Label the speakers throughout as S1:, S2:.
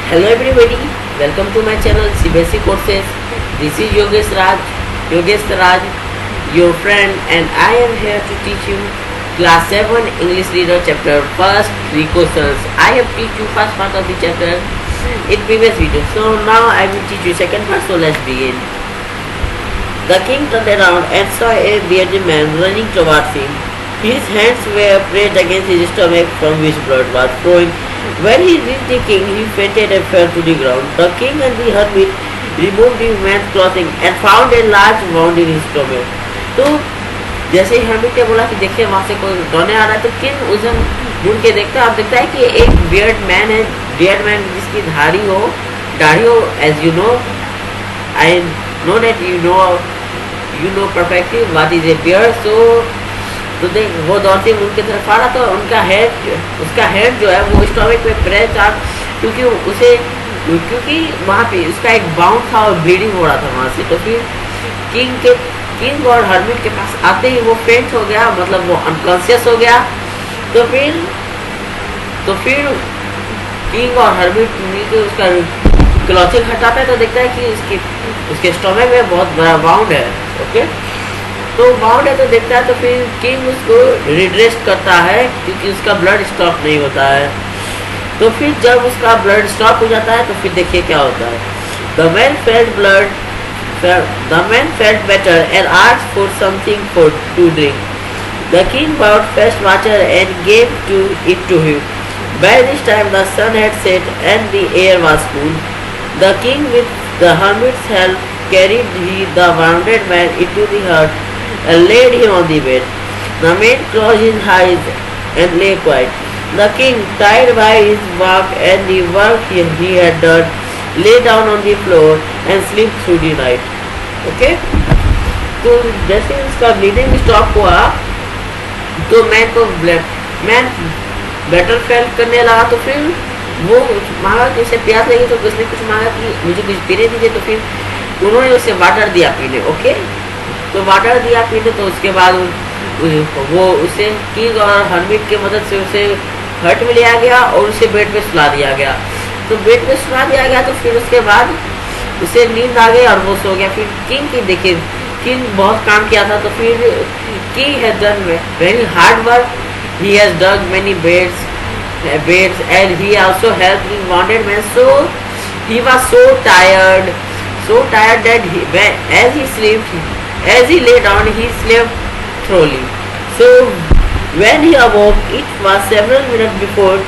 S1: Hello everybody, welcome to my channel CBSE Courses. This is Yogesh Raj, your friend, and I am here to teach you Class 7 English Reader Chapter first 3 questions. I have teach you first part of the chapter in previous video. So now I will teach you second part. So let's begin. The king turned around and saw a bearded man running towards him. His hands were pressed against his stomach from which blood was flowing. When he reached the king, he fainted and fell to the ground. The king and the hermit removed the man's clothing and found a large wound in his stomach. तो जैसे ही hermit ने बोला कि देखिए वहाँ से कोई रोने आ रहा है, तो किंग उस दिन मुड़ के देखता है और देखता है कि एक beard man है, beard man जिसकी दाढ़ी हो, as you know, I know that you know perfectly what is a beard. तो देख वो दौड़ते उनके तरफ आ रहा था। उसका हेड जो है वो स्टोमक पे प्रेस था क्योंकि वहाँ पे उसका एक बाउंड था और ब्लीडिंग हो रहा था वहाँ से। तो फिर किंग और हर्मिट के पास आते ही वो फेंट हो गया, मतलब वो अनकॉन्शियस हो गया। तो फिर किंग और हर्मिट मिलकर उसका क्लॉथिंग हटाता है तो देखता है कि उसके स्टोमक में बहुत बड़ा बाउंड है। ओके, तो बाउंड है तो देखता है, तो फिर किंग उसको रिड्रेस्ट करता है क्योंकि उसका ब्लड स्टॉप नहीं होता है। तो फिर जब उसका ब्लड स्टॉप हो जाता है तो फिर देखिए क्या होता है। The man felt better and asked for something to drink. The king brought fresh water and gave it to him. By this time the sun had set and the air was cool. The king, with the hermit's help, carried the wounded man into the hut and laid him on the bed. The man closed his eyes and lay quiet. The king, tired by his work and the work he had done, lay down on the floor and slept through the night. Okay? तो जैसे उसका bleeding stop हुआ तो man better fail करने लगा। तो फिर वो मांगा कि उसे प्यास लगी, तो उसने कुछ मांगा कि मुझे कुछ पीने दीजिए। तो फिर उन्होंने उसे वाटर दिया पीने। ओके, तो वाटर दिया पीने। तो उसके बाद वो उसे किंग और हर्मिट की मदद से उसे हट में लिया गया और उसे बेड पे सुला दिया गया। तो बेड पे सुला दिया गया तो फिर उसके बाद उसे नींद आ गई और वो सो गया। फिर किंग की देखिए, किंग बहुत काम किया था। तो फिर king has done very hard work. He has dug many beds and he also helped the wounded man. So he was so tired that as he lay down, he slept thoroughly. So when he awoke, it was several minutes before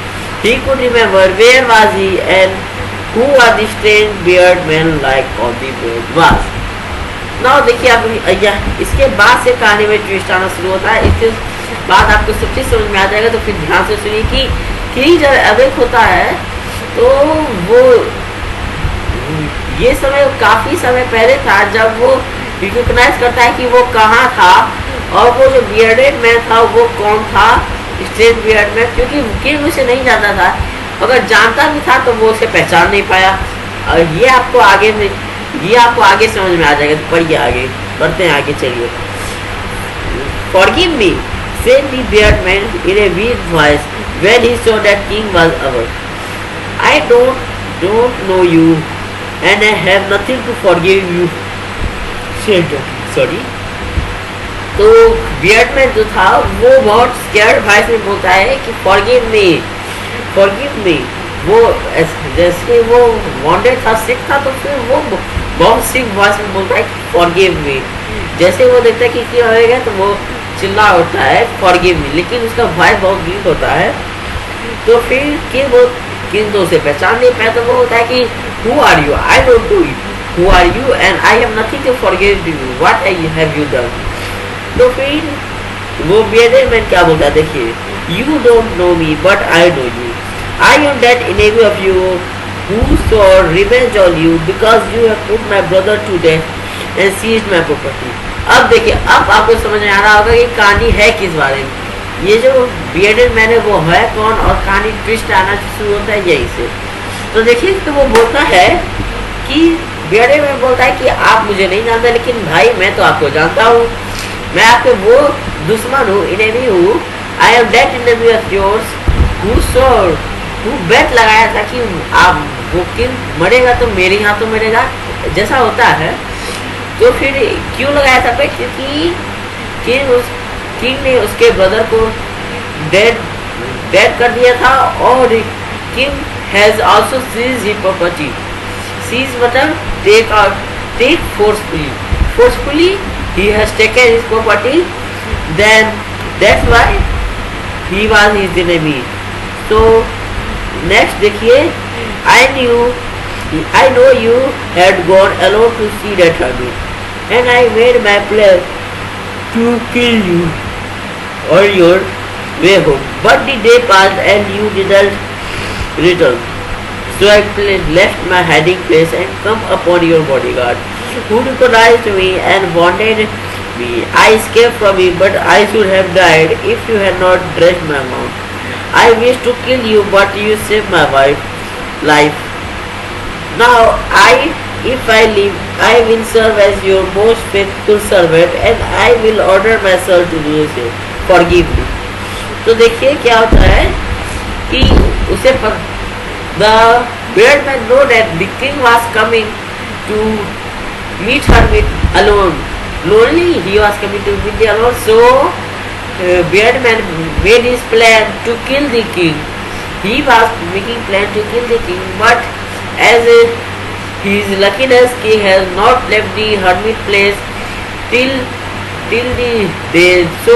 S1: he could remember where was he and who was the strange beard man like on the bed was. Now देखिए अब इसके बाद से कहानी में twist आना शुरू होता है। इसके बाद आपको सब चीज समझ में आ जाएगा। तो फिर ध्यान से सुनिए कि जब अवेक होता है तो वो ये समय काफी समय पहले था जब वो रिकॉग्नाइज करता है कि वो कहाँ था और वो जो बियर्डेड मैन था वो कौन था, स्ट्रेट बियर्ड मैन। क्योंकि किंग उसे नहीं जानता था, अगर जानता भी था तो वो उसे पहचान नहीं पाया। और ये आपको आगे समझ में आ जाएगा। तो पढ़िए आगे, बढ़ते हैं आगे, चलिए। Forgive me, said the bearded man in a weak voice when he saw that king was awake. I don't know you and I have nothing to forgive you, said the king. Sorry. तो beard man जो था वो बहुत scared voice में बोलता है कि forgive me. वो जैसे वो वांटेड था, सिक था, तो फिर वो बहुत सिक वॉइस में बोलता है कि forgive me. जैसे वो देखता है कि क्या होएगा तो वो चिल्ला उठता है forgive me, लेकिन उसका वॉइस बहुत वीक होता है। तो फिर किंग तो उसे पहचान नहीं पाया। तो वो होता है कि who are you? I don't know you. Who are you? And I have nothing to forgive you. What have you done? तो फिर वो bearded man क्या बोलता है, देखिए। You don't know me, but I know you. I am that enemy of you who swore revenge on you because you have put my brother to death and seized my property. अब देखिए, अब आपको समझ में आ रहा होगा कि कहानी है किस बारे में। ये जो बियर्डेड मैन है वो है कौन और कहानी ट्विस्ट आना शुरू होता है यही से। तो देखिए, तो वो बोलता है कि बियर्डेड मैन बोलता है कि आप मुझे नहीं जानते, लेकिन भाई मैं तो आपको जानता हूँ, मैं आपके वो दुश्मन हूँ, इनेमी हूँ। I am that enemy of yours who swore वो बेट लगाया था कि आप वो किंग मरेगा तो मेरे हाथों मरेगा, जैसा होता है। तो फिर क्यों लगाया था बेट? क्योंकि किंग ने उसके ब्रदर को डेड कर दिया था, और king has also seize his property. Seize मतलब take forcefully he has taken his property, then that's why he was his enemy. So next देखिए, I know you had gone alone to see that hermit, and I made my plan to kill you on your way home, but the day passed and you didn't return. So I left my hiding place and come upon your bodyguard, who recognized me and wanted me. I escaped from him, but I should have died if you had not dressed my mount. I wished to kill you, but you saved my life. Now if I live, I will serve as your most faithful servant, and I will order myself to do the same. Forgive me. तो देखिए क्या होता है कि उसे the bearded man know that the king was coming to meet her with alone. Lonely, he was coming to meet the alone. So bearded man made his plan to kill the king. He was making plan to kill the king, but as his luckiness, king has not left the hermit place till the day. So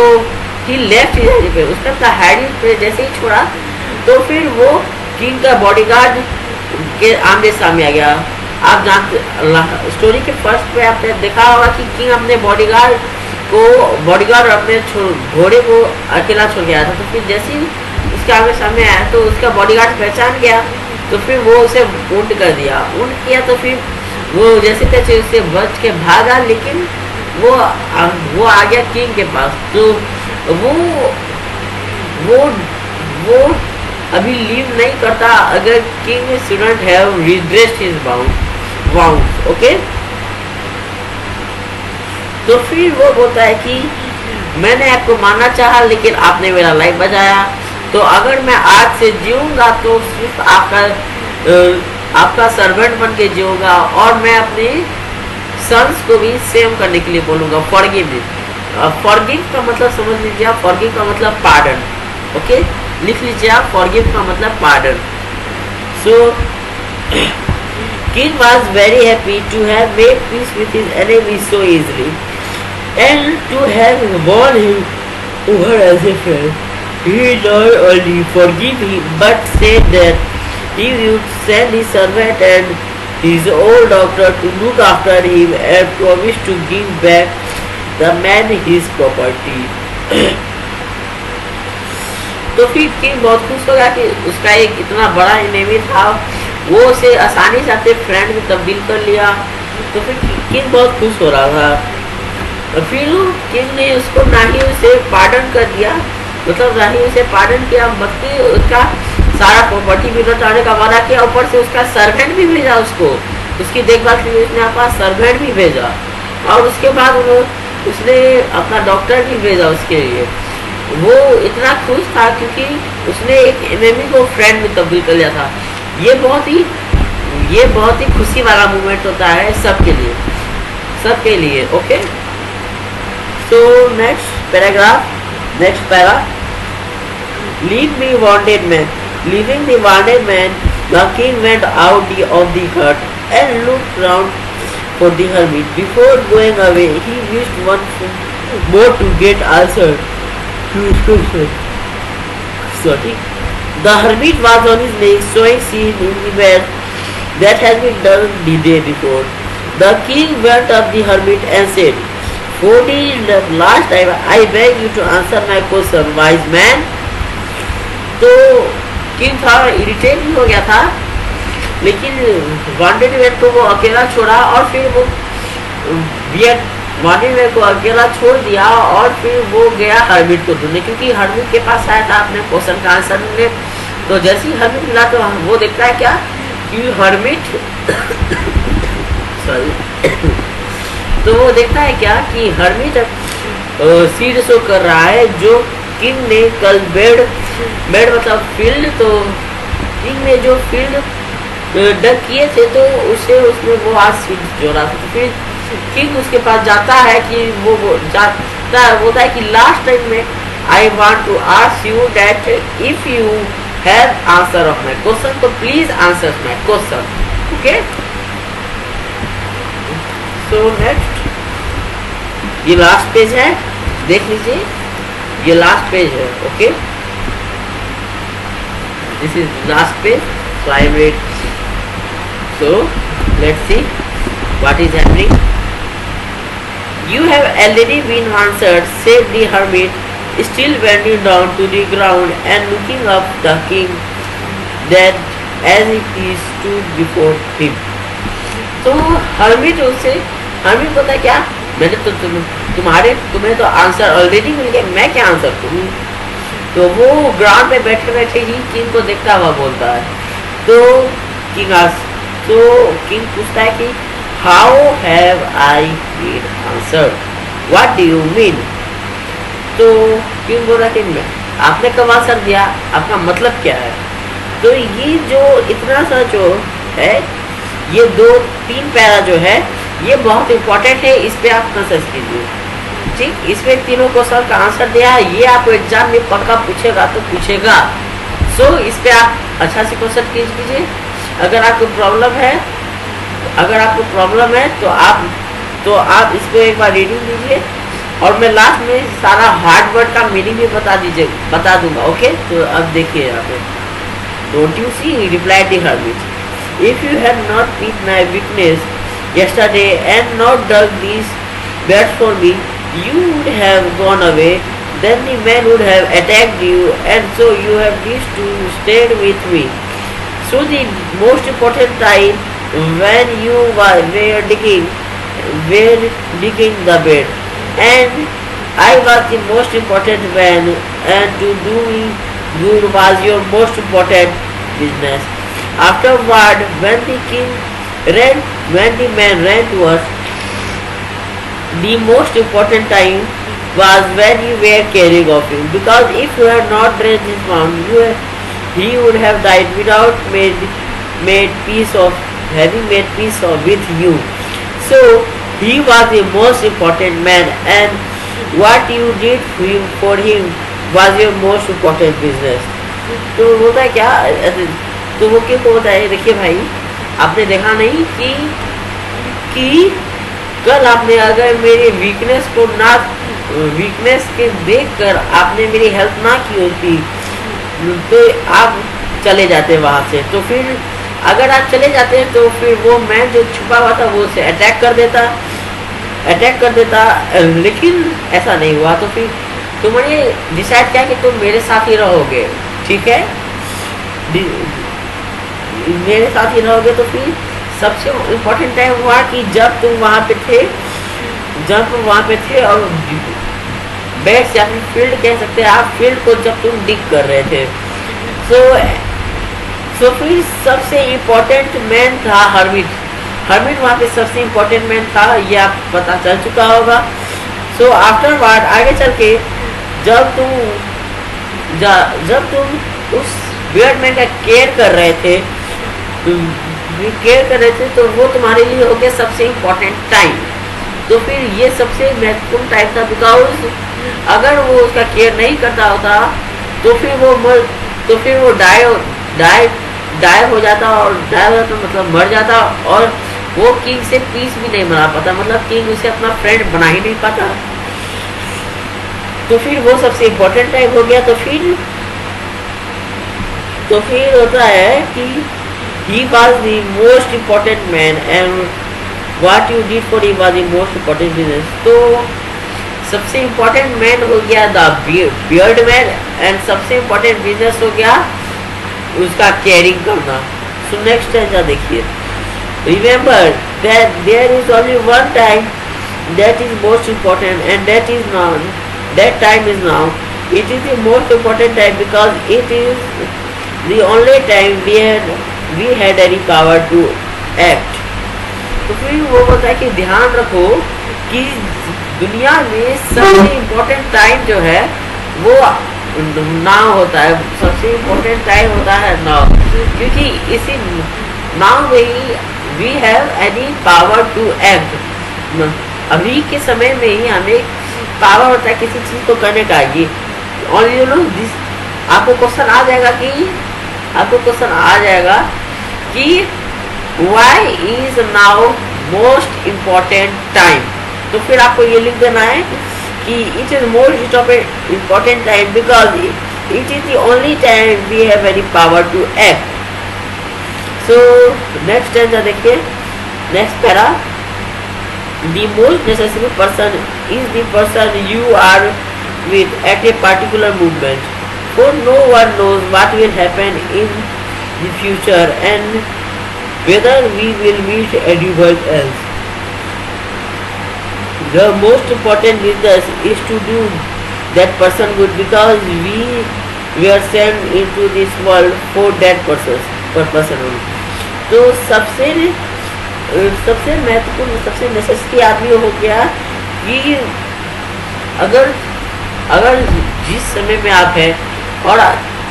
S1: he left his hiding place. उसने अपना hiding place जैसे ही छोड़ा, तो फिर वो king का bodyguard के आमने सामने आ गया। आप जानते स्टोरी के फर्स्ट पे आपने देखा होगा कि किंग अपने बॉडीगार्ड अपने घोड़े को अकेला छोड़ गया था। तो फिर जैसे ही उसके आमने सामने आया तो उसका बॉडीगार्ड पहचान गया, तो फिर वो उसे ऊंट कर दिया। ऊंट किया तो फिर वो जैसे तैसे उससे बच के भागा, लेकिन वो आ गया किंग के पास। तो वो अभी लीव नहीं करता अगर king shouldn't have redressed his wounds. Okay, तो फिर वो बोलता है कि मैंने आपको मारना चाहा, लेकिन आपने मेरा लाइफ बचाया, तो अगर मैं आज से जीऊंगा तो सिर्फ आपका सर्वेंट बन के जीऊंगा, और मैं अपने सन्स को भी सेम करने के लिए बोलूँगा। फॉरगिव का मतलब समझ लीजिए आप, फॉरगिव का मतलब पार्डन। ओके, लिख लीजिए आप, फॉरगिव का मतलब pardon. So king was very happy to have made peace with his enemy so easily, and to have won him over as a friend. He not only forgive him, but said that he would send his servant and his old doctor to look after him, and promised to give back the man his property. तो फिर king बहुत खुश होगा कि उसका एक इतना बड़ा एनिमी था, वो उसे आसानी से अपने फ्रेंड में तब्दील कर लिया। तो फिर किंग बहुत खुश हो रहा था। और फिर किंग ने उसको ना ही उसे पार्डन कर दिया, मतलब ना ही उसे पार्डन किया, बल्कि उसका सारा प्रॉपर्टी भी लौटाने का वादा किया, ऊपर से उसका सर्वेंट भी भेजा, उसको उसकी देखभाल के लिए उसने अपना सर्वेंट भी भेजा, और उसके बाद उसने अपना डॉक्टर भी भेजा उसके लिए। वो इतना खुश था क्योंकि उसने एक एनिमी को फ्रेंड में तब्दील कर लिया था। ये बहुत ही खुशी वाला मोमेंट होता है सबके लिए। Okay, so next para, leave me wanted man. Leaving the wanted man, the king went out of the hut and looked round for the hermit. Before going away, he wished one more to get answer to his question. Sorry. The hermit was on his knees, sewing seed in the bed that had been done the day before. The king went up the hermit and said, "For the last time, I beg you to answer my question, wise man." तो king था, irritate भी हो गया था, लेकिन wanted man को वो अकेला छोड़ा, और फिर वो वांटेड मैन को अकेला छोड़ दिया, और फिर वो गया हर्मिट को ढूंढने, क्योंकि हर्मिट के पास आया था अपने क्वेश्चन का आंसर मिलने। तो जैसे ही हर्मिट मिला तो वो देखता है क्या कि हर्मिट सॉरी तो वो देखता है क्या कि हर्मिट सीड शो कर रहा है, जो किंग ने कल बेड मतलब फील्ड, तो जो फील्ड डग किए थे तो उसे उसमें वो आज सीड जोड़ा था। तो फिर किंग उसके पास जाता है कि वो जाता है, बोलता है कि लास्ट टाइम में I want to ask you that if you have answer of my question तो please answer my question. Okay, so next ये लास्ट पेज है, देख लीजिए ये लास्ट पेज है। Okay, this is last page, so I read. So let's see what is happening. You have already been answered, said the hermit, still bending down to the ground and looking up the king that as he stood before him. तो hermit बोलता है क्या, मैंने तो तुम्हें तो answer already मिल गया, मैं क्या आंसर दूँ। तो वो ग्राउंड पे बैठे बैठे ही किंग को देखता हुआ बोलता है। तो किंग पूछता है कि how have I been answered, what do you mean. तो किंग बोला कि आपने कब आंसर दिया, आपका मतलब क्या है। तो ये जो इतना सा जो है, ये 2-3 पैरा जो है ये बहुत इंपॉर्टेंट है, इस पे आप कंसर्ट कीजिए। ठीक, इसमें तीनों क्वेश्चन का आंसर दिया है, ये आपको एग्जाम में पक्का पूछेगा तो पूछेगा। सो इस पे आप अच्छा से क्वेश्चन कीजिए। अगर आपको प्रॉब्लम है तो आप इसको एक बार रीडिंग कीजिए और मैं लास्ट में सारा हार्ड वर्ड का मीनिंग भी बता दूंगा। ओके, तो अब देखिए यहाँ पे, don't you see, reply the hermit, if you had not met my weakness yesterday and not dug these beds for me, you would have gone away, then the man would have attacked you, and so you have wished to stay with me. So the most important time when you were digging the bed, and I was the most important man, and to doing good was your most important business. Afterward, when the man ran to us, the most important time was when you were carrying of him, because if you had not raised his mount, he would have died without made peace with you. So he was the most important man, and what you did for him was your most important business. तो होता है क्या, तो वो क्या होता है, देखिए भाई, आपने देखा नहीं कि कल आपने अगर मेरी वीकनेस के देखकर आपने मेरी हेल्प ना की होती तो आप चले जाते वहां से। तो फिर अगर आप चले जाते तो फिर वो मैन जो छुपा हुआ था वो उसे अटैक कर देता, लेकिन ऐसा नहीं हुआ। तो फिर तुमने डिसाइड किया कि तुम मेरे साथ ही रहोगे, ठीक है, मेरे साथ ही रहोगे। तो फिर सबसे इम्पोर्टेंट टाइम हुआ कि जब तुम वहाँ पे थे और बेड से अपनी फील्ड कह सकते हैं आप, फील्ड को जब तुम डिग कर रहे थे। सो फिर सबसे इम्पोर्टेंट मैन था हर्मिट वहाँ पे सबसे इम्पोर्टेंट मैन था, ये आप पता चल चुका होगा। सो आफ्टरवर्ड आगे चल के जब तुम उस बियर्ड मैन का केयर कर रहे थे तो वो तुम्हारे लिए हो गया सबसे इम्पोर्टेंट टाइम। तो फिर ये सबसे महत्वपूर्ण टाइम था, बिकॉज अगर वो उसका केयर नहीं करता होता तो फिर वो डाई हो जाता, और डाई हो जाता मतलब मर जाता, और वो किंग से पीस भी नहीं बना पाता, मतलब किंग उसे अपना फ्रेंड बना ही नहीं पाता। तो फिर वो सबसे इम्पोर्टेंट टाइम हो गया। तो फिर होता है कि he was the most important man, and what you did for him was the most important business. तो सबसे इम्पोर्टेंट मैन हो गया द बियर्ड मैन, एंड सबसे इम्पोर्टेंट बिजनेस हो गया उसका केयरिंग करना। सो नेक्स्ट स्टेंजा देखिए, remember that there is only one time that is most important, and that time is now. It is the most important time because it is the only time we had any power to act. तो फिर वो बोलता है कि ध्यान रखो कि दुनिया में सबसे इम्पोर्टेंट टाइम जो है वो नाउ होता है, सबसे इम्पोर्टेंट टाइम होता है नाउ, क्योंकि इसी नाउ में ही we have any power to act. अभी के समय में ही हमें पावर होता है किसी चीज़ को करने का। ये और यू नो दिस, आपको क्वेश्चन आ जाएगा कि why is now most important time. तो फिर आपको ये लिख देना है कि it is most important time because it is the only time we have any power to act. So next stanza देखिए, next para, the most necessary person is the person you are with at a particular moment, for no one knows what will happen in the future and whether we will meet anyone else. The most important business is to do that person good because we were sent into this world for that person only. तो सबसे महत्वपूर्ण, सबसे necessary आदमी हो गया कि अगर जिस समय में आप हैं, और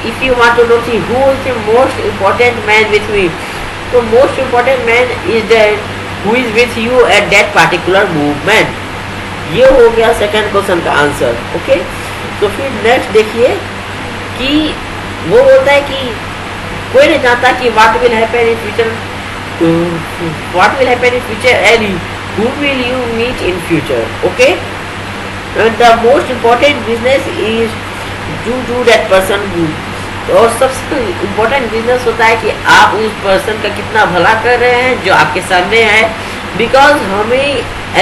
S1: if you want to know see who is the most important man with me, तो most important man is that who is with you at that particular movement. ये हो गया सेकंड क्वेश्चन का आंसर। ओके, तो फिर next देखिए कि वो बोलता है कि कोई नहीं जानता कि what will happen in future, what will happen in future and who will you meet in future. Okay, and the most important business is to do that person good। और सबसे इम्पोर्टेंट बिजनेस होता है कि आप उस person का कितना भला कर रहे हैं जो आपके सामने है, बिकॉज हमें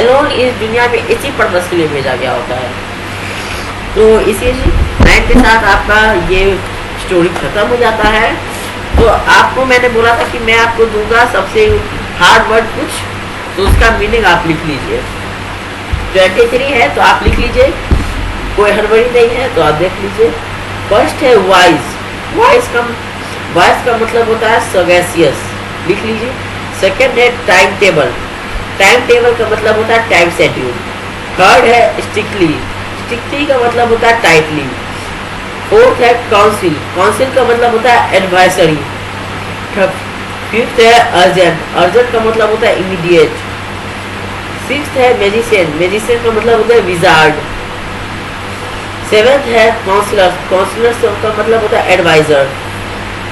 S1: एलोन इस दुनिया में इसी पर्पस के लिए भेजा गया होता है। तो इसी लाइन के साथ आपका ये स्टोरी खत्म हो जाता है। तो आपको मैंने बोला था कि मैं आपको दूंगा सबसे हार्ड वर्ड कुछ, तो उसका मीनिंग आप लिख लीजिए। 23 है तो आप लिख लीजिए, कोई हड़बड़ी नहीं है तो आप देख लीजिए। फर्स्ट है वाइज, वाइज का मतलब होता है सगैसियस, लिख लीजिए। सेकंड है टाइम टेबल, टाइम टेबल का मतलब होता है टाइम शेड्यूल। थर्ड है स्ट्रिक्टली, स्ट्रिक्टली का मतलब होता है टाइटली। फोर्थ है काउंसिल, काउंसिल का मतलब होता है एडवाइजरी। फिफ्थ है अर्जेंट, अर्जेंट का मतलब होता है इमीडिएट। सिक्स्थ है मैजिशियन, मैजिशियन का मतलब होता है विजार्ड। सेवेंथ है काउंसलर, काउंसलर का मतलब होता है एडवाइजर।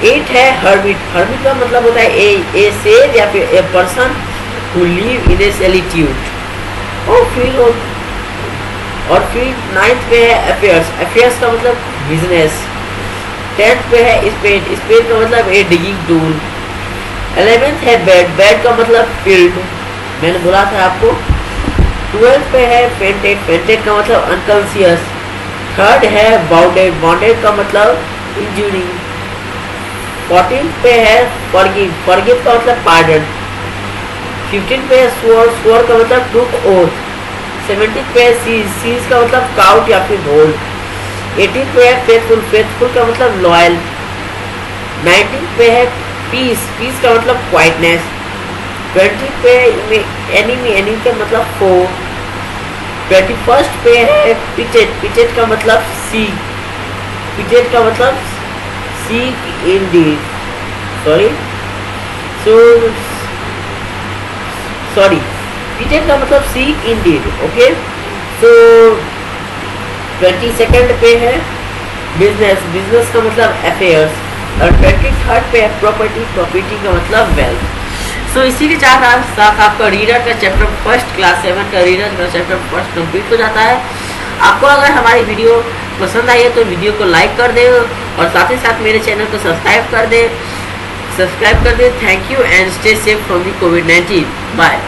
S1: एट है हर्बिट, हर्बिट का मतलब होता है ए सेज या फिर a person who live in A solitude. और फिर नाइन्थ पे है अफेयर्स, अफेयर्स का मतलब बिजनेस। 10th पे है स्पेड, स्पेड का मतलब ए डिगिंग टूल। 11th है बेड, बेड का मतलब फील्ड, मैंने बोला था आपको। 12th पे है फेंटेड, फेंटेड का मतलब अनकॉन्शियस। 3rd है बाउंडेड, बाउंडेड का मतलब इंजुरी। 14th पे है फॉरगिव, फॉरगिव का मतलब पार्डन। 15th पे है स्वर, स्वर का मतलब टुक ओथ। 17th पे है सीज, सीज का मतलब काउट या फिर होल्ड। 18th पे है फेथफुल, फेथफुल का मतलब लॉयल। 19th पे है पीस, पीस का मतलब क्वाइटनेस। 20th पे है एनिमी, एनिमी का मतलब फो। 21st पे है पिचेट, पिचेट का मतलब सीक, पिचेट का मतलब सीक इंडीड, सॉरी पिचेट का मतलब सीक इंडीड। ओके, सो 22nd पे है बिजनेस, बिजनेस का मतलब अफेयर्स। और 23rd पे है प्रॉपर्टी, प्रॉपर्टी का मतलब वेल्थ। सो इसी के साथ आपका रीडर का चैप्टर फर्स्ट, क्लास 7 का रीडर का चैप्टर फर्स्ट कंप्लीट हो जाता है। आपको अगर हमारी वीडियो पसंद आई है तो वीडियो को लाइक कर दे और साथ ही साथ मेरे चैनल को सब्सक्राइब कर दे। Thank you and stay safe from the कोविड-19। बाय।